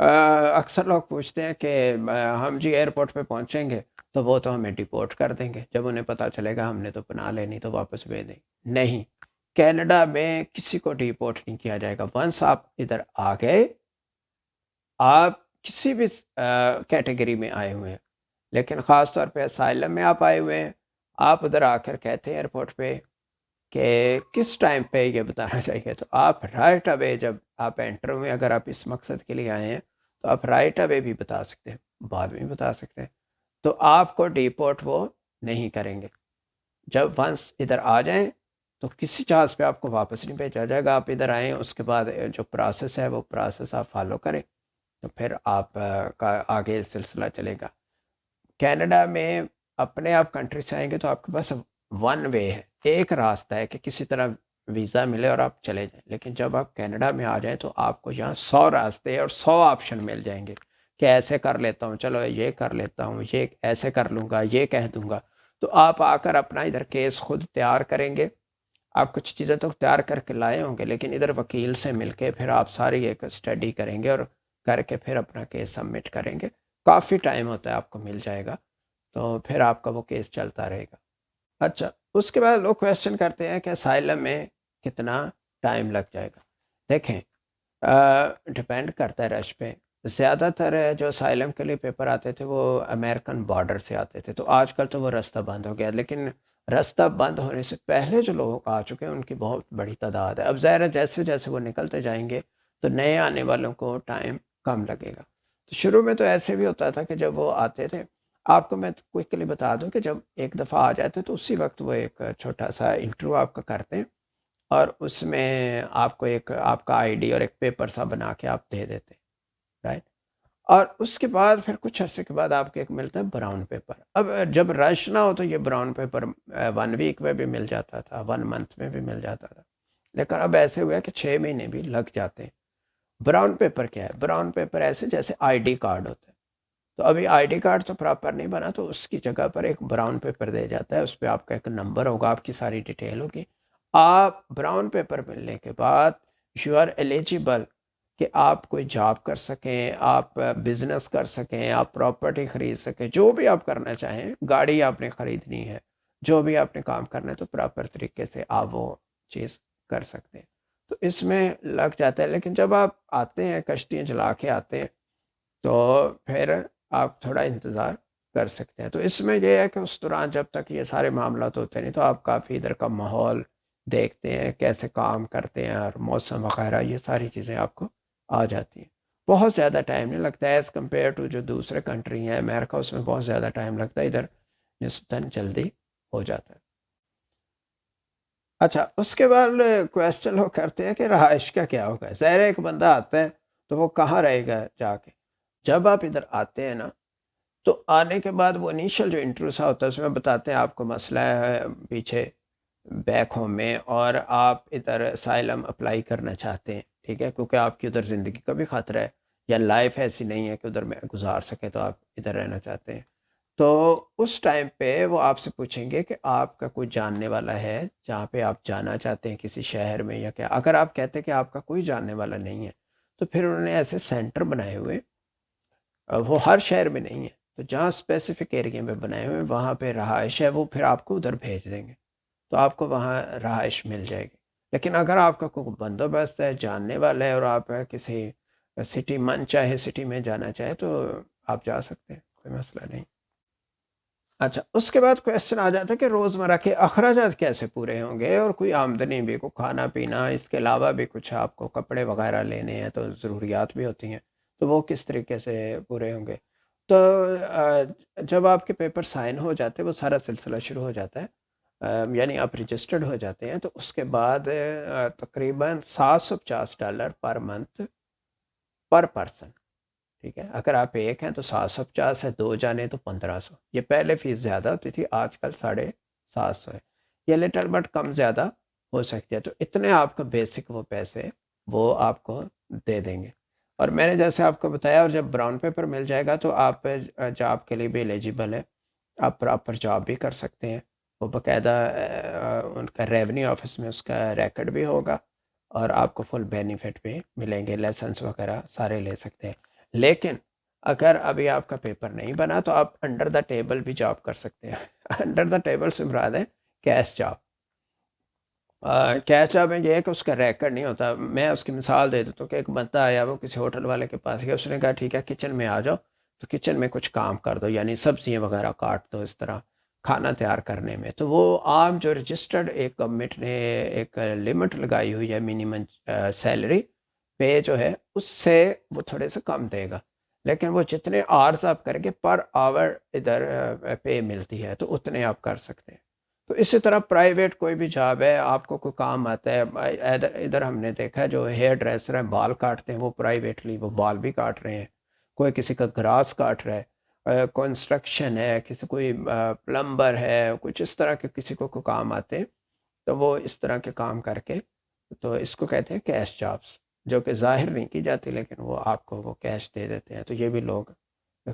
اکثر لوگ پوچھتے ہیں کہ ہم جی ایئرپورٹ پہ پہنچیں گے تو وہ تو ہمیں ڈپورٹ کر دیں گے، جب انہیں پتہ چلے گا ہم نے تو بنا لینی تو واپس بھیج دیں گے۔ نہیں، کینیڈا میں کسی کو ڈپورٹ نہیں کیا جائے گا۔ ونس آپ ادھر آ گئے، آپ کسی بھی کیٹیگری میں آئے ہوئے ہیں، لیکن خاص طور پہ اسائلم میں آپ آئے ہوئے ہیں، آپ ادھر آ کر کہتے ہیں ایئرپورٹ پہ کہ کس ٹائم پہ یہ بتانا چاہیے، تو آپ رائٹ اوے جب آپ انٹر ہوئے، اگر آپ اس مقصد کے لیے آئے ہیں تو آپ رائٹ اوے بھی بتا سکتے ہیں، بعد میں بھی بتا سکتے ہیں، تو آپ کو ڈیپورٹ وہ نہیں کریں گے۔ جب ونس ادھر آ جائیں تو کسی چانس پہ آپ کو واپس نہیں بھیجا جائے گا، آپ ادھر آئیں اس کے بعد جو پروسیس ہے وہ پروسیس آپ فالو کریں تو پھر آپ کا آگے سلسلہ چلے گا۔ کینیڈا میں اپنے آپ کنٹری سے آئیں گے تو آپ کے پاس ون وے ہے، ایک راستہ ہے کہ کسی طرح ویزا ملے اور آپ چلے جائیں، لیکن جب آپ کینیڈا میں آ جائیں تو آپ کو یہاں 100 راستے اور 100 آپشن مل جائیں گے کہ ایسے کر لیتا ہوں، چلو یہ کر لیتا ہوں، یہ ایسے کر لوں گا، یہ کہہ دوں گا، تو آپ آ کر اپنا ادھر کیس خود تیار کریں گے۔ آپ کچھ چیزیں تو تیار کر کے لائے ہوں گے، لیکن ادھر وکیل سے مل کے پھر آپ ساری ایک اسٹڈی کریں گے اور کر کے پھر اپنا کیس سبمٹ کریں گے۔ کافی ٹائم ہوتا ہے، آپ کو مل جائے گا، تو پھر آپ کا وہ کیس چلتا رہے گا۔ اچھا، اس کے بعد لوگ کویشچن کرتے ہیں کہ اسائلم میں کتنا ٹائم لگ جائے گا۔ دیکھیں، ڈپینڈ کرتا ہے رش پہ۔ زیادہ تر جو اسائلم کے لیے پیپر آتے تھے وہ امریکن بارڈر سے آتے تھے، تو آج کل تو وہ راستہ بند ہو گیا، لیکن راستہ بند ہونے سے پہلے جو لوگ آ چکے ہیں ان کی بہت بڑی تعداد ہے۔ اب ظاہر ہے جیسے جیسے وہ نکلتے جائیں گے تو نئے آنے والوں کو ٹائم کم لگے گا۔ تو شروع میں تو ایسے بھی ہوتا تھا کہ جب وہ آتے تھے، آپ کو میں کوئکلی بتا دوں کہ جب ایک دفعہ آ جاتے تو اسی وقت وہ ایک چھوٹا سا انٹرویو آپ کا کرتے ہیں، اور اس میں آپ کو ایک آپ کا آئی ڈی اور ایک پیپر سا بنا کے آپ دے دیتے ہیں، رائٹ؟ اور اس کے بعد پھر کچھ عرصے کے بعد آپ کو ایک ملتا ہے براؤن پیپر۔ اب جب رش نہ ہو تو یہ براؤن پیپر 1 ویک میں بھی مل جاتا تھا، 1 منتھ میں بھی مل جاتا تھا، لیکن اب ایسے ہوا کہ 6 مہینے بھی لگ جاتے ہیں۔ براؤن پیپر کیا ہے؟ براؤن پیپر ایسے جیسے آئی ڈی کارڈ ہوتا ہے، تو ابھی آئی ڈی کارڈ تو پراپر نہیں بنا تو اس کی جگہ پر ایک براؤن پیپر دے جاتا ہے، اس پہ آپ کا ایک نمبر ہوگا، آپ کی ساری ڈیٹیل ہوگی۔ آپ براؤن پیپر ملنے کے بعد یو آر ایلیجیبل کہ آپ کوئی جاب کر سکیں، آپ بزنس کر سکیں، آپ پراپرٹی خرید سکیں، جو بھی آپ کرنا چاہیں، گاڑی آپ نے خریدنی ہے، جو بھی آپ نے کام کرنا ہے تو پراپر طریقے سے آپ وہ چیز کر سکتے ہیں۔ تو اس میں لگ جاتا ہے، لیکن جب آپ آتے ہیں کشتیاں چلا کے آتے ہیں تو پھر آپ تھوڑا انتظار کر سکتے ہیں۔ تو اس میں یہ ہے کہ اس دوران جب تک یہ سارے معاملات ہوتے نہیں تو آپ کافی ادھر کا ماحول دیکھتے ہیں، کیسے کام کرتے ہیں اور موسم وغیرہ، یہ ساری چیزیں آپ کو آ جاتی ہیں۔ بہت زیادہ ٹائم نہیں لگتا ہے ایز کمپیئر ٹو جو دوسرے کنٹری ہیں امریکہ، اس میں بہت زیادہ ٹائم لگتا ہے، ادھر نسبتاً جلدی ہو جاتا ہے۔ اچھا، اس کے بعد کویشچن لوگ کرتے ہیں کہ رہائش کا کیا ہوگا؟ ظاہر ہے ایک بندہ آتا ہے تو وہ کہاں رہے گا جا کے؟ جب آپ ادھر آتے ہیں نا تو آنے کے بعد وہ انیشل جو انٹرویو سا ہوتا ہے اس میں بتاتے ہیں آپ کو مسئلہ ہے پیچھے بیک ہوم میں اور آپ ادھر اسائلم اپلائی کرنا چاہتے ہیں، ٹھیک ہے، کیونکہ آپ کی ادھر زندگی کا بھی خطرہ ہے یا لائف ایسی نہیں ہے کہ ادھر میں گزار سکے تو آپ ادھر رہنا چاہتے ہیں۔ تو اس ٹائم پہ وہ آپ سے پوچھیں گے کہ آپ کا کوئی جاننے والا ہے جہاں پہ آپ جانا چاہتے ہیں کسی شہر میں یا کیا؟ اگر آپ کہتے ہیں کہ آپ کا کوئی جاننے والا نہیں ہے تو پھر انہوں نے ایسے سینٹر بنائے ہوئے، وہ ہر شہر میں نہیں ہے، تو جہاں اسپیسیفک ایریا میں بنائے ہوئے وہاں پہ رہائش ہے، وہ پھر آپ کو ادھر بھیج دیں گے، تو آپ کو وہاں رہائش مل جائے گی۔ لیکن اگر آپ کا کوئی بندوبست ہے، جاننے والا ہے، اور آپ کسی سٹی من چاہے سٹی میں جانا چاہے تو آپ جا سکتے ہیں، کوئی مسئلہ نہیں۔ اچھا، اس کے بعد کویشچن آ جاتا ہے کہ روزمرہ کے اخراجات کیسے پورے ہوں گے، اور کوئی آمدنی بھی، کوئی کھانا پینا، اس کے علاوہ بھی کچھ آپ کو کپڑے وغیرہ لینے ہیں تو ضروریات بھی ہوتی ہیں، تو وہ کس طریقے سے پورے ہوں گے؟ تو جب آپ کے پیپر سائن ہو جاتے ہیں وہ سارا سلسلہ شروع ہو جاتا ہے، یعنی آپ رجسٹرڈ ہو جاتے ہیں تو اس کے بعد تقریباً $750 پر منتھ پر پرسن، ٹھیک ہے؟ اگر آپ ایک ہیں تو 750 ہے، دو جانے تو 1500۔ یہ پہلے فیس زیادہ ہوتی تھی، آج کل 750 ہے، یہ لٹل بٹ کم زیادہ ہو سکتی ہے، تو اتنے آپ کا بیسک وہ پیسے وہ آپ کو دے دیں گے۔ اور میں نے جیسے آپ کو بتایا، اور جب براؤن پیپر مل جائے گا تو آپ جاب کے لیے بھی ایلیجیبل ہے، آپ پراپر جاب بھی کر سکتے ہیں، وہ باقاعدہ ان کا ریونیو آفس میں اس کا ریکارڈ بھی ہوگا، اور آپ کو فل بینیفٹ بھی ملیں گے، لیسنس وغیرہ سارے لے سکتے ہیں۔ لیکن اگر ابھی آپ کا پیپر نہیں بنا تو آپ انڈر دا ٹیبل بھی جاب کر سکتے ہیں انڈر دا ٹیبل سے مراد ہے کیش جاب. کیش جاب میں یہ ہے کہ اس کا ریکارڈ نہیں ہوتا. میں اس کی مثال دے دیتا ہوں کہ ایک بندہ آیا وہ کسی ہوٹل والے کے پاس گیا, اس نے کہا ٹھیک ہے کچن میں آ جاؤ, تو کچن میں کچھ کام کر دو, یعنی سبزیاں وغیرہ کاٹ دو, اس طرح کھانا تیار کرنے میں. تو وہ عام جو رجسٹرڈ ایک گورنمنٹ نے ایک لمٹ لگائی ہوئی ہے منیمم سیلری پے جو ہے, اس سے وہ تھوڑے سے کم دے گا. لیکن وہ جتنے آورس آپ کریں گے پر آور ادھر پے ملتی ہے, تو اتنے آپ کر سکتے ہیں. تو اسی طرح پرائیویٹ کوئی بھی جاب ہے, آپ کو کوئی کام آتا ہے, ادھر ادھر ہم نے دیکھا ہے جو ہیئر ڈریسر ہیں بال کاٹتے ہیں, وہ پرائیویٹلی وہ بال بھی کاٹ رہے ہیں. کوئی کسی کا گراس کاٹ رہا ہے, کنسٹرکشن ہے, کسی کوئی پلمبر ہے, کچھ اس طرح کے کسی کو کام آتے ہیں, تو وہ اس طرح کے کام کر کے, تو اس کو کہتے ہیں کیش جابس, جو کہ ظاہر نہیں کی جاتی لیکن وہ آپ کو وہ کیش دے دیتے ہیں. تو یہ بھی لوگ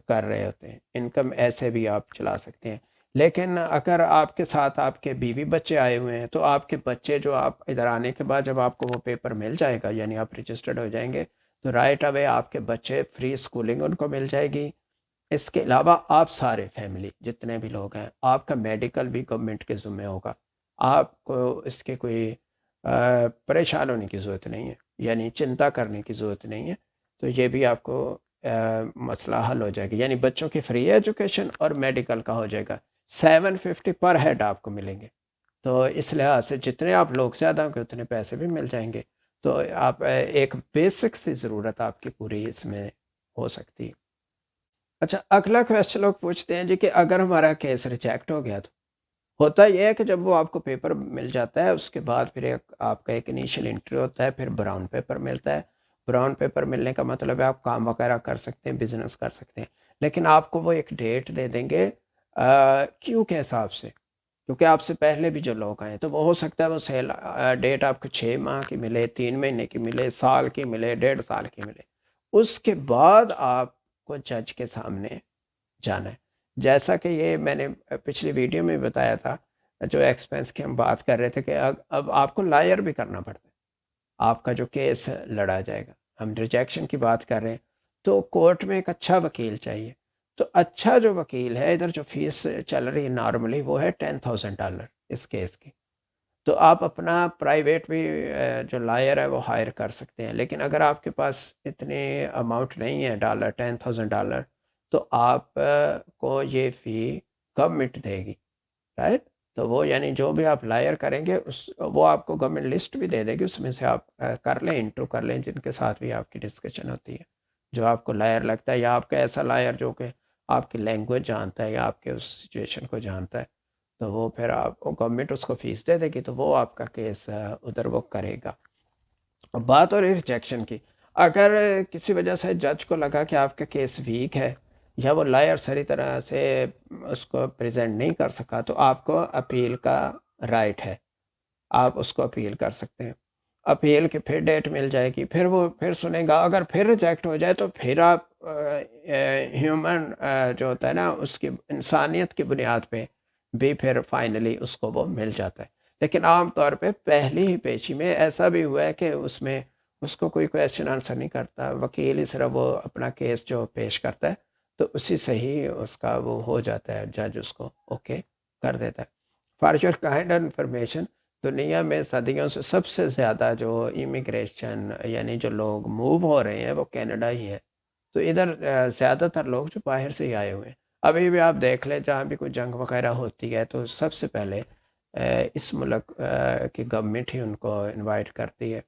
کر رہے ہوتے ہیں. انکم ایسے بھی آپ چلا سکتے ہیں. لیکن اگر آپ کے ساتھ آپ کے بیوی بچے آئے ہوئے ہیں, تو آپ کے بچے جو آپ ادھر آنے کے بعد جب آپ کو وہ پیپر مل جائے گا, یعنی آپ رجسٹرڈ ہو جائیں گے, تو رائٹ اوے آپ کے بچے فری اسکولنگ ان کو مل جائے گی. اس کے علاوہ آپ سارے فیملی جتنے بھی لوگ ہیں, آپ کا میڈیکل بھی گورنمنٹ کے ذمہ ہوگا. آپ کو اس کے کوئی پریشان ہونے کی ضرورت نہیں ہے, یعنی چنتا کرنے کی ضرورت نہیں ہے. تو یہ بھی آپ کو مسئلہ حل ہو جائے گا, یعنی بچوں کی فری ایجوکیشن اور میڈیکل کا ہو جائے گا. 750 پر ہیڈ آپ کو ملیں گے. تو اس لحاظ سے جتنے آپ لوگ زیادہ ہوں گے اتنے پیسے بھی مل جائیں گے. تو آپ ایک بیسک سی ضرورت آپ کی پوری اس میں ہو سکتی ہے. اچھا, اگلا کویشچن لوگ پوچھتے ہیں جی کہ اگر ہمارا کیس ریجیکٹ ہو گیا, تو ہوتا یہ ہے کہ جب وہ آپ کو پیپر مل جاتا ہے, اس کے بعد پھر آپ کا ایک انیشیل انٹری ہوتا ہے, پھر براؤن پیپر ملتا ہے. براؤن پیپر ملنے کا مطلب ہے آپ کام وغیرہ کر سکتے ہیں, بزنس کر سکتے ہیں. لیکن آپ کو وہ ایک ڈیٹ دے دیں گے کیوں کے حساب سے, کیونکہ آپ سے پہلے بھی جو لوگ آئے, تو وہ ہو سکتا ہے وہ سیل ڈیٹ آپ کو 6 ماہ کی ملے, 3 مہینے کی ملے, سال کی ملے, 1.5 سال کی ملے. اس کے بعد آپ کو جج کے سامنے جانا ہے. جیسا کہ یہ میں نے پچھلی ویڈیو میں بتایا تھا, جو ایکسپینس کی ہم بات کر رہے تھے, کہ اب آپ کو لائر بھی کرنا پڑتا ہے. آپ کا جو کیس لڑا جائے گا, ہم ریجیکشن کی بات کر رہے ہیں, تو کورٹ میں ایک اچھا وکیل چاہیے. تو اچھا جو وکیل ہے, ادھر جو فیس چل رہی ہے نارملی وہ ہے $10,000 اس کیس کی. تو آپ اپنا پرائیویٹ بھی جو لائر ہے وہ ہائر کر سکتے ہیں. لیکن اگر آپ کے پاس اتنے اماؤنٹ نہیں ہے $10,000, تو آپ کو یہ فی گورنمنٹ دے گی, رائٹ. تو وہ یعنی جو بھی آپ لائر کریں گے وہ آپ کو گورنمنٹ لسٹ بھی دے دے گی, اس میں سے آپ کر لیں, انٹرو کر لیں, جن کے ساتھ بھی آپ کی ڈسکشن ہوتی ہے, جو آپ کو لائر لگتا ہے, یا آپ کا ایسا لائر جو کہ آپ کی لینگویج جانتا ہے یا آپ کے اس سچویشن کو جانتا ہے, تو وہ پھر آپ گورنمنٹ اس کو فیس دے دے گی, تو وہ آپ کا کیس ادھر وہ کرے گا. بات ہو رہی ریجیکشن کی. اگر کسی وجہ سے جج کو لگا کہ آپ کا کیس ویک ہے, یا وہ لائر صحیح طرح سے اس کو پریزنٹ نہیں کر سکا, تو آپ کو اپیل کا رائٹ ہے, آپ اس کو اپیل کر سکتے ہیں. اپیل کی پھر ڈیٹ مل جائے گی, پھر وہ پھر سنے گا. اگر پھر ریجیکٹ ہو جائے تو پھر آپ ہیومن جو ہوتا ہے نا, اس کی انسانیت کی بنیاد پہ بھی پھر فائنلی اس کو وہ مل جاتا ہے. لیکن عام طور پہ پہلی ہی پیشی میں ایسا بھی ہوا ہے کہ اس میں اس کو کوئی کویشچن آنسر نہیں کرتا, وکیل ہی صرف وہ اپنا کیس جو پیش کرتا ہے, تو اسی سے ہی اس کا وہ ہو جاتا ہے, جج اس کو اوکے کر دیتا ہے. فار یور کائنڈ انفارمیشن, دنیا میں صدیوں سے سب سے زیادہ جو امیگریشن یعنی جو لوگ موو ہو رہے ہیں وہ کینیڈا ہی ہے. تو ادھر زیادہ تر لوگ جو باہر سے ہی آئے ہوئے ہیں. ابھی بھی آپ دیکھ لیں جہاں بھی کوئی جنگ وغیرہ ہوتی ہے, تو سب سے پہلے اس ملک کی گورنمنٹ ہی ان کو انوائٹ کرتی ہے,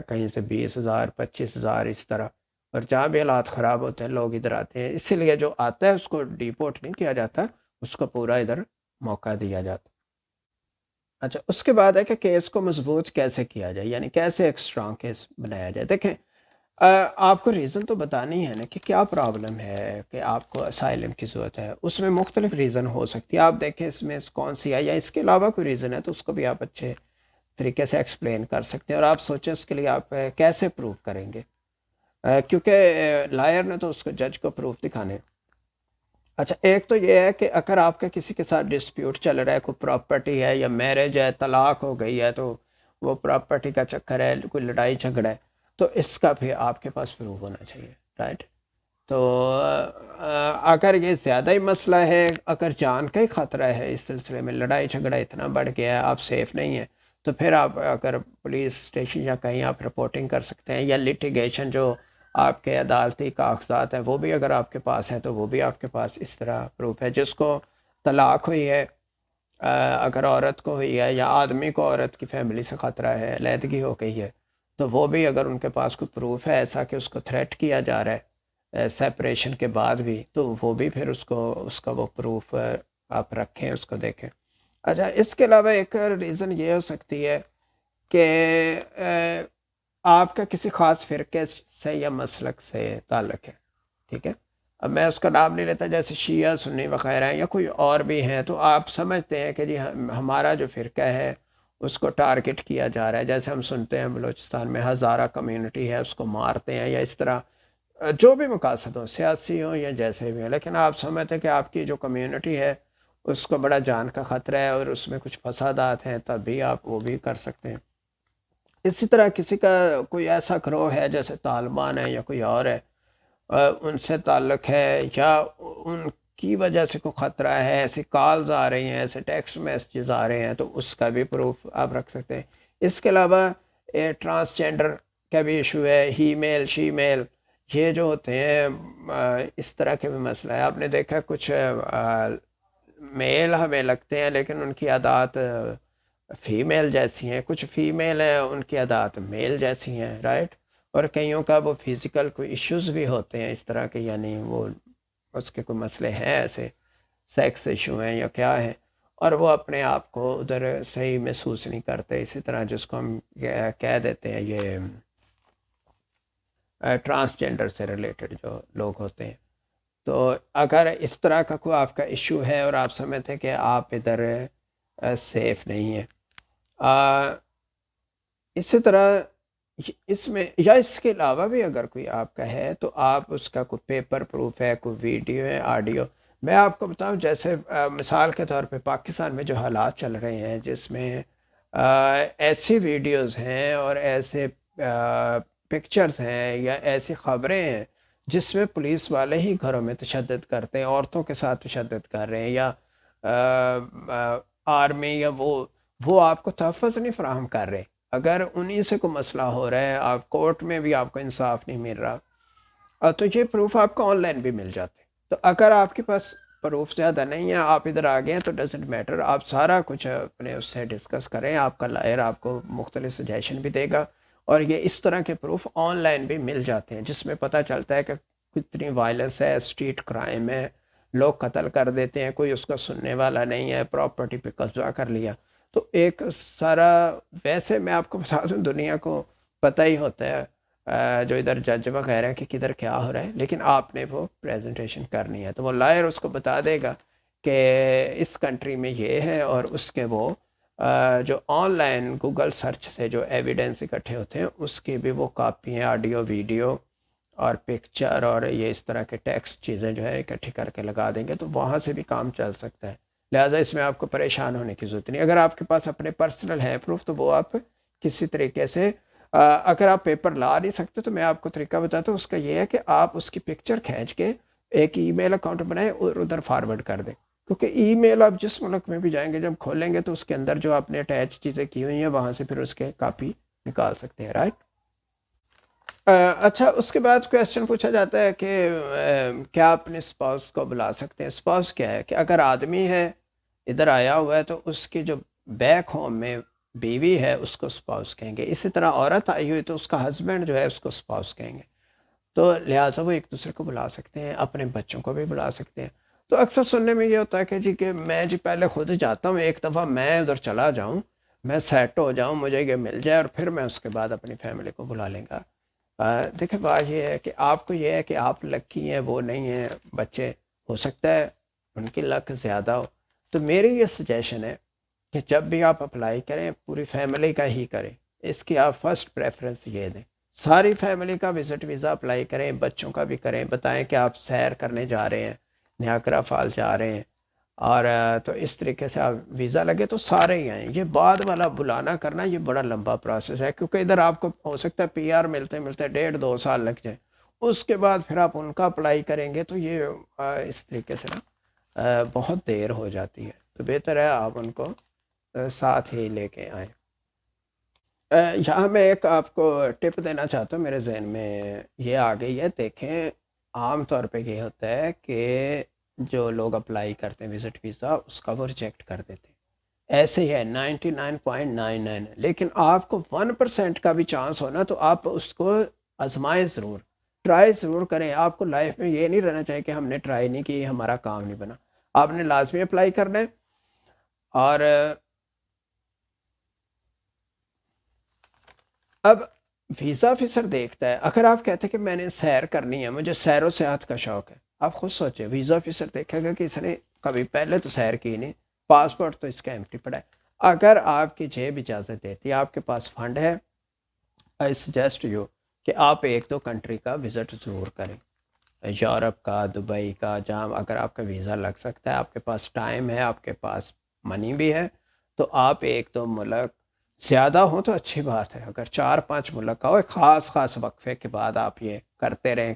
کہیں سے 20,000 25,000 اس طرح. اور جہاں بھی حالات خراب ہوتے ہیں لوگ ادھر آتے ہیں, اسی لیے جو آتا ہے اس کو ڈیپورٹ نہیں کیا جاتا, اس کو پورا ادھر موقع دیا جاتا. اچھا, اس کے بعد ہے کہ کیس کو مضبوط کیسے کیا جائے, یعنی کیسے ایک اسٹرانگ کیس بنایا جائے. دیکھیں آپ کو ریزن تو بتانی ہے نا کہ کیا پرابلم ہے کہ آپ کو اسائلم کی ضرورت ہے. اس میں مختلف ریزن ہو سکتی ہے, آپ دیکھیں اس میں کون سی ہے, یا اس کے علاوہ کوئی ریزن ہے تو اس کو بھی آپ اچھے طریقے سے ایکسپلین کر سکتے ہیں. اور آپ سوچیں اس کے لیے آپ کیسے پروف کریں گے, کیونکہ لائر نے تو اس کو جج کو پروف دکھانے. اچھا, ایک تو یہ ہے کہ اگر آپ کا کسی کے ساتھ ڈسپیوٹ چل رہا ہے, کوئی پراپرٹی ہے یا میرج ہے, طلاق ہو گئی ہے, تو وہ پراپرٹی کا چکر ہے, کوئی لڑائی جھگڑا ہے, تو اس کا بھی آپ کے پاس پروف ہونا چاہیے, رائٹ. تو اگر یہ زیادہ ہی مسئلہ ہے، اگر جان کا ہی خطرہ ہے، اس سلسلے میں لڑائی جھگڑا اتنا بڑھ گیا ہے، آپ سیف نہیں ہیں، تو پھر آپ اگر پولیس اسٹیشن یا کہیں آپ رپورٹنگ کر سکتے ہیں، یا لٹیگیشن جو آپ کے عدالتی کاغذات ہیں وہ بھی اگر آپ کے پاس ہیں تو وہ بھی آپ کے پاس اس طرح پروف ہے. جس کو طلاق ہوئی ہے، اگر عورت کو ہوئی ہے، یا آدمی کو عورت کی فیملی سے خطرہ ہے، علیحدگی ہو گئی ہے، تو وہ بھی اگر ان کے پاس کوئی پروف ہے ایسا کہ اس کو تھریٹ کیا جا رہا ہے سیپریشن کے بعد بھی، تو وہ بھی پھر اس کا وہ پروف آپ رکھیں، اس کو دیکھیں. اچھا، اس کے علاوہ ایک ریزن یہ ہو سکتی ہے کہ آپ کا کسی خاص فرقے سے یا مسلک سے تعلق ہے. ٹھیک ہے، اب میں اس کا نام نہیں لیتا، جیسے شیعہ سنی وغیرہ ہیں یا کوئی اور بھی ہیں، تو آپ سمجھتے ہیں کہ جی ہمارا جو فرقہ ہے اس کو ٹارگٹ کیا جا رہا ہے. جیسے ہم سنتے ہیں بلوچستان میں ہزارہ کمیونٹی ہے، اس کو مارتے ہیں، یا اس طرح جو بھی مقاصد ہوں، سیاسی ہوں یا جیسے بھی ہوں، لیکن آپ سمجھتے ہیں کہ آپ کی جو کمیونٹی ہے اس کو بڑا جان کا خطرہ ہے اور اس میں کچھ فسادات ہیں، تب بھی آپ وہ بھی کر سکتے ہیں. اسی طرح کسی کا کوئی ایسا گروہ ہے جیسے طالبان ہے یا کوئی اور ہے، ان سے تعلق ہے، یا ان کی وجہ سے کوئی خطرہ ہے، ایسی کالز آ رہی ہیں، ایسے ٹیکسٹ میسیجز آ رہے ہیں، تو اس کا بھی پروف آپ رکھ سکتے ہیں. اس کے علاوہ ٹرانسجینڈر کا بھی ایشو ہے، ہی میل شی میل، یہ جو ہوتے ہیں اس طرح کے بھی مسئلہ ہے. آپ نے دیکھا کچھ میل ہمیں لگتے ہیں لیکن ان کی عادات فیمیل جیسی ہیں، کچھ فیمیل ہیں ان کی عادات میل جیسی ہیں، رائٹ. اور کئیوں کا وہ فزیکل کوئی ایشوز بھی ہوتے ہیں اس طرح کے، یعنی وہ اس کے کوئی مسئلے ہیں ایسے، سیکس ایشو ہیں یا کیا ہے، اور وہ اپنے آپ کو ادھر صحیح محسوس نہیں کرتے. اسی طرح جس کو ہم کہہ دیتے ہیں یہ ٹرانسجینڈر سے ریلیٹڈ جو لوگ ہوتے ہیں. تو اگر اس طرح کا کوئی آپ کا ایشو ہے اور آپ سمجھتے ہیں کہ آپ ادھر سیف نہیں ہیں، اسی طرح اس میں یا اس کے علاوہ بھی اگر کوئی آپ کا ہے تو آپ اس کا کوئی پیپر پروف ہے، کوئی ویڈیو ہے، آڈیو. میں آپ کو بتاؤں، جیسے مثال کے طور پہ پاکستان میں جو حالات چل رہے ہیں، جس میں ایسی ویڈیوز ہیں اور ایسے پکچرز ہیں یا ایسی خبریں ہیں جس میں پولیس والے ہی گھروں میں تشدد کرتے ہیں، عورتوں کے ساتھ تشدد کر رہے ہیں، یا آرمی یا وہ آپ کو تحفظ نہیں فراہم کر رہے. اگر انہی سے کوئی مسئلہ ہو رہا ہے، آپ کورٹ میں بھی آپ کو انصاف نہیں مل رہا، تو یہ پروف آپ کو آن لائن بھی مل جاتے. تو اگر آپ کے پاس پروف زیادہ نہیں ہے، آپ ادھر آ گئے ہیں، تو ڈزنٹ میٹر، آپ سارا کچھ اپنے اس سے ڈسکس کریں، آپ کا لائر آپ کو مختلف سجیشن بھی دے گا. اور یہ اس طرح کے پروف آن لائن بھی مل جاتے ہیں جس میں پتہ چلتا ہے کہ کتنی وائلنس ہے، اسٹریٹ کرائم ہے، لوگ قتل کر دیتے ہیں، کوئی اس کا سننے والا نہیں ہے، پراپرٹی پہ قبضہ کر لیا. تو ایک سارا، ویسے میں آپ کو بتا دوں دنیا کو پتہ ہی ہوتا ہے جو ادھر جج وغیرہ کہ کدھر کیا ہو رہا ہے، لیکن آپ نے وہ پریزنٹیشن کرنی ہے تو وہ لائر اس کو بتا دے گا کہ اس کنٹری میں یہ ہے، اور اس کے وہ جو آن لائن گوگل سرچ سے جو ایویڈنس اکٹھے ہوتے ہیں اس کی بھی وہ کاپی ہیں، آڈیو ویڈیو اور پکچر اور یہ اس طرح کے ٹیکسٹ چیزیں جو ہے اکٹھی کر کے لگا دیں گے، تو وہاں سے بھی کام چل سکتا ہے. لہٰذا اس میں آپ کو پریشان ہونے کی ضرورت نہیں. اگر آپ کے پاس اپنے پرسنل ہے پروف تو وہ آپ کسی طریقے سے اگر آپ پیپر لا نہیں سکتے تو میں آپ کو طریقہ بتاتا ہوں. اس کا یہ ہے کہ آپ اس کی پکچر کھینچ کے ایک ای میل اکاؤنٹ بنائیں اور ادھر فارورڈ کر دیں، کیونکہ ای میل آپ جس ملک میں بھی جائیں گے جب کھولیں گے تو اس کے اندر جو آپ نے اٹیچ چیزیں کی ہوئی ہیں وہاں سے پھر اس کے کاپی نکال سکتے ہیں، رائٹ. اچھا، اس کے بعد کویسچن پوچھا جاتا ہے کہ کیا اپنے اسپاؤس کو بلا سکتے ہیں؟ اسپاؤس کیا ہے کہ اگر آدمی ہے ادھر آیا ہوا ہے تو اس کی جو بیک ہوم میں بیوی ہے اس کو اسپاؤس کہیں گے. اسی طرح عورت آئی ہوئی تو اس کا ہسبینڈ جو ہے اس کو اسپاؤس کہیں گے. تو لہٰذا وہ ایک دوسرے کو بلا سکتے ہیں، اپنے بچوں کو بھی بلا سکتے ہیں. تو اکثر سننے میں یہ ہوتا ہے کہ جی کہ میں جی پہلے خود جاتا ہوں، ایک دفعہ میں ادھر چلا جاؤں، میں سیٹ ہو جاؤں، مجھے یہ مل جائے اور پھر میں اس کے بعد اپنی فیملی کو بلا لیں گا. دیکھیں بات یہ ہے کہ آپ کو یہ ہے کہ آپ لکی ہیں، وہ نہیں ہیں، بچے ہو سکتا ہے ان کی لک زیادہ ہو. تو میری یہ سجیشن ہے کہ جب بھی آپ اپلائی کریں پوری فیملی کا ہی کریں. اس کی آپ فرسٹ پریفرنس یہ دیں، ساری فیملی کا وزٹ ویزا اپلائی کریں، بچوں کا بھی کریں، بتائیں کہ آپ سیر کرنے جا رہے ہیں، نیاگرا فال جا رہے ہیں، اور تو اس طریقے سے آپ ویزا لگے تو سارے ہی آئیں. یہ بعد والا بلانا کرنا یہ بڑا لمبا پروسیس ہے، کیونکہ ادھر آپ کو ہو سکتا ہے پی آر ملتے ملتے 1.5-2 سال لگ جائیں، اس کے بعد پھر آپ ان کا اپلائی کریں گے تو یہ اس طریقے سے نا بہت دیر ہو جاتی ہے، تو بہتر ہے آپ ان کو ساتھ ہی لے کے آئیں۔ یہاں میں ایک آپ کو ٹپ دینا چاہتا ہوں، میرے ذہن میں یہ آ گئی ہے، دیکھیں عام طور پہ یہ ہوتا ہے کہ جو لوگ اپلائی کرتے ہیں وزٹ ویزا اس کا وہ ریجیکٹ کر دیتے ہیں، ایسے ہی ہے 99.99، لیکن آپ کو 1% کا بھی چانس ہونا تو آپ اس کو آزمائیں ضرور، ٹرائی ضرور کریں۔ آپ کو لائف میں یہ نہیں رہنا چاہیے کہ ہم نے ٹرائی نہیں کی ہمارا کام نہیں بنا، آپ نے لازمی اپلائی کرنا ہے۔ اور اب ویزا آفیسر دیکھتا ہے، اگر آپ کہتے ہیں کہ میں نے سیر کرنی ہے، مجھے سیر و سیاحت کا شوق ہے، آپ خود سوچیں ویزا آفیسر دیکھے گا کہ اس نے کبھی پہلے تو سیر کی نہیں، پاسپورٹ تو اس کا ایمٹی پڑا ہے۔ اگر آپ کی جیب اجازت دیتی ہے، آپ کے پاس فنڈ ہے، آئی سجیسٹ یو کہ آپ ایک دو کنٹری کا وزٹ ضرور کریں، یورپ کا، دبئی کا، جہاں اگر آپ کا ویزا لگ سکتا ہے، آپ کے پاس ٹائم ہے، آپ کے پاس منی بھی ہے، تو آپ ایک دو ملک، زیادہ ہوں تو اچھی بات ہے، اگر 4 5 ملک کا ہو خاص خاص وقفے کے بعد آپ یہ کرتے رہیں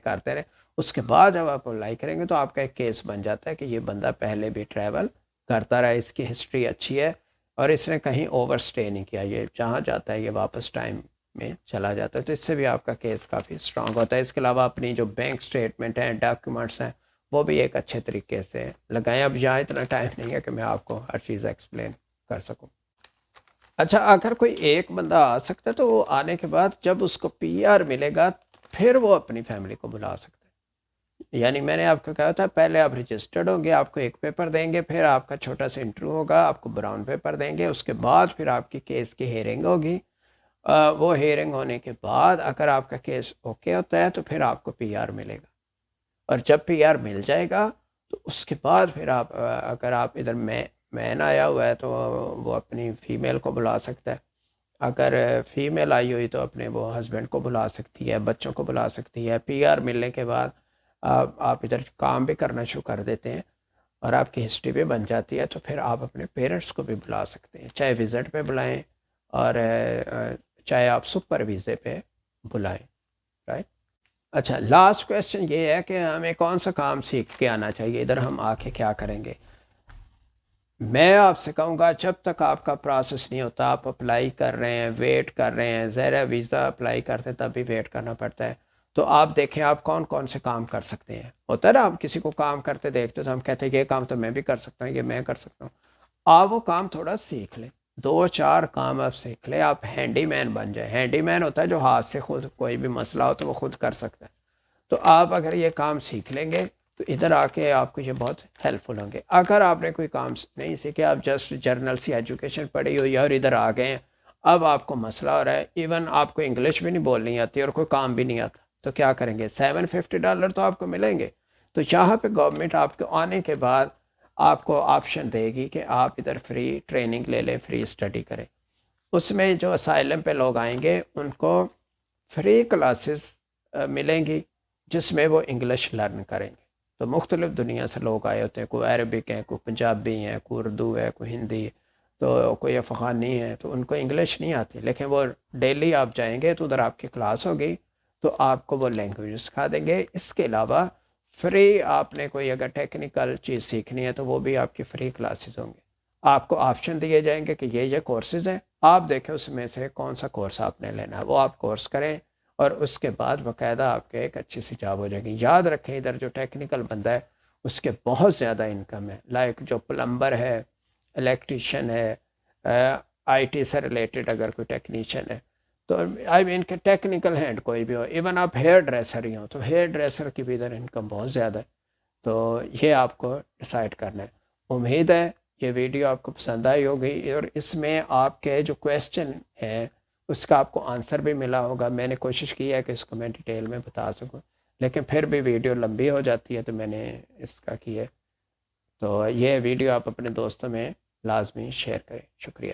اس کے بعد جب آپ اپلائی کریں گے تو آپ کا ایک کیس بن جاتا ہے کہ یہ بندہ پہلے بھی ٹریول کرتا رہا، اس کی ہسٹری اچھی ہے اور اس نے کہیں اوور سٹے نہیں کیا، یہ جہاں جاتا ہے یہ واپس ٹائم میں چلا جاتا ہے، تو اس سے بھی آپ کا کیس کافی اسٹرانگ ہوتا ہے۔ اس کے علاوہ اپنی جو بینک سٹیٹمنٹ ہیں، ڈاکیومنٹس ہیں، وہ بھی ایک اچھے طریقے سے لگائیں۔ اب یہاں اتنا ٹائم نہیں ہے کہ میں آپ کو ہر چیز ایکسپلین کر سکوں۔ اچھا، اگر کوئی ایک بندہ آ سکتا ہے تو وہ آنے کے بعد جب اس کو پی آر ملے گا پھر وہ اپنی فیملی کو بلا سکتا ہے، یعنی میں نے آپ کو کہا تھا پہلے آپ رجسٹرڈ ہوں گے، آپ کو ایک پیپر دیں گے، پھر آپ کا چھوٹا سا انٹرویو ہوگا، آپ کو براؤن پیپر دیں گے، اس کے بعد پھر آپ کی کیس کی ہیئرنگ ہوگی، وہ ہیئرنگ ہونے کے بعد اگر آپ کا کیس اوکے ہوتا ہے تو پھر آپ کو پی آر ملے گا، اور جب پی آر مل جائے گا تو اس کے بعد پھر آپ اگر آپ ادھر مین آیا ہوا ہے تو وہ اپنی فیمیل کو بلا سکتا ہے، اگر فیمیل آئی ہوئی تو اپنے وہ ہسبینڈ کو بلا سکتی ہے، بچوں کو بلا سکتی ہے۔ پی آر ملنے کے بعد آپ ادھر کام بھی کرنا شروع کر دیتے ہیں اور آپ کی ہسٹری بھی بن جاتی ہے، تو پھر آپ اپنے پیرنٹس کو بھی بلا سکتے ہیں، چاہے وزٹ پہ بلائیں اور چاہے آپ سپر ویزے پہ بلائیں، رائٹ؟ اچھا، لاسٹ کویشچن یہ ہے کہ ہمیں کون سا کام سیکھ کے آنا چاہیے، ادھر ہم آ کے کیا کریں گے؟ میں آپ سے کہوں گا جب تک آپ کا پروسیس نہیں ہوتا، آپ اپلائی کر رہے ہیں، ویٹ کر رہے ہیں، ظاہر ویزا اپلائی کرتے تب بھی ویٹ کرنا پڑتا ہے، تو آپ دیکھیں آپ کون کون سے کام کر سکتے ہیں۔ ہوتا ہے نا، ہم کسی کو کام کرتے دیکھتے تو ہم کہتے ہیں کہ یہ کام تو میں بھی کر سکتا ہوں، یہ میں کر سکتا ہوں، آپ وہ کام تھوڑا سیکھ لیں، 2 4 کام آپ سیکھ لیں، آپ ہینڈی مین بن جائیں۔ ہینڈی مین ہوتا ہے جو ہاتھ سے خود کوئی بھی مسئلہ ہو تو وہ خود کر سکتا ہے، تو آپ اگر یہ کام سیکھ لیں گے تو ادھر آ کے آپ کو یہ بہت ہیلپ فل ہوں گے۔ اگر آپ نے کوئی کام نہیں سیکھے، آپ جسٹ جرنل سی ایجوکیشن پڑھی ہوئی ہے اور ادھر آ گئے ہیں، اب آپ کو مسئلہ ہو رہا ہے، ایون آپ کو انگلش بھی نہیں بولنی آتی اور کوئی کام بھی نہیں آتا، تو کیا کریں گے؟ $750 تو آپ کو ملیں گے، تو یہاں پہ گورنمنٹ آپ کے آنے کے بعد آپ کو آپشن دے گی کہ آپ ادھر فری ٹریننگ لے لیں، فری اسٹڈی کریں۔ اس میں جو اسائلم پہ لوگ آئیں گے ان کو فری کلاسز ملیں گی جس میں وہ انگلش لرن کریں گے، تو مختلف دنیا سے لوگ آئے ہوتے ہیں، کوئی عربک ہیں، کوئی پنجابی ہیں، کوئی اردو ہے، کوئی ہندی، تو کوئی افغانی ہے، تو ان کو انگلش نہیں آتی، لیکن وہ ڈیلی آپ جائیں گے تو ادھر آپ کی کلاس ہوگی تو آپ کو وہ لینگویج سکھا دیں گے۔ اس کے علاوہ فری آپ نے کوئی اگر ٹیکنیکل چیز سیکھنی ہے تو وہ بھی آپ کی فری کلاسز ہوں گے، آپ کو آپشن دیے جائیں گے کہ یہ کورسز ہیں، آپ دیکھیں اس میں سے کون سا کورس آپ نے لینا ہے، وہ آپ کورس کریں اور اس کے بعد باقاعدہ آپ کے ایک اچھی سی جاب ہو جائے گی۔ یاد رکھیں ادھر جو ٹیکنیکل بندہ ہے اس کے بہت زیادہ انکم ہے، لائک جو پلمبر ہے، الیکٹریشین ہے، آئی ٹی سے ریلیٹڈ اگر کوئی ٹیکنیشین ہے، تو آئی مین کہ ٹیکنیکل ہینڈ کوئی بھی ہو، ایون آپ ہیئر ڈریسر ہی ہوں تو ہیئر ڈریسر کی بھی ادھر انکم بہت زیادہ ہے، تو یہ آپ کو ڈیسائیڈ کرنا ہے۔ امید ہے یہ ویڈیو آپ کو پسند آئی ہوگی اور اس میں آپ کے جو کویسچن ہیں اس کا آپ کو آنسر بھی ملا ہوگا۔ میں نے کوشش کی ہے کہ اس کو میں ڈیٹیل میں بتا سکوں، لیکن پھر بھی ویڈیو لمبی ہو جاتی ہے تو میں نے اس کا کی ہے، تو یہ ویڈیو آپ اپنے دوستوں میں لازمی شیئر کریں۔ شکریہ۔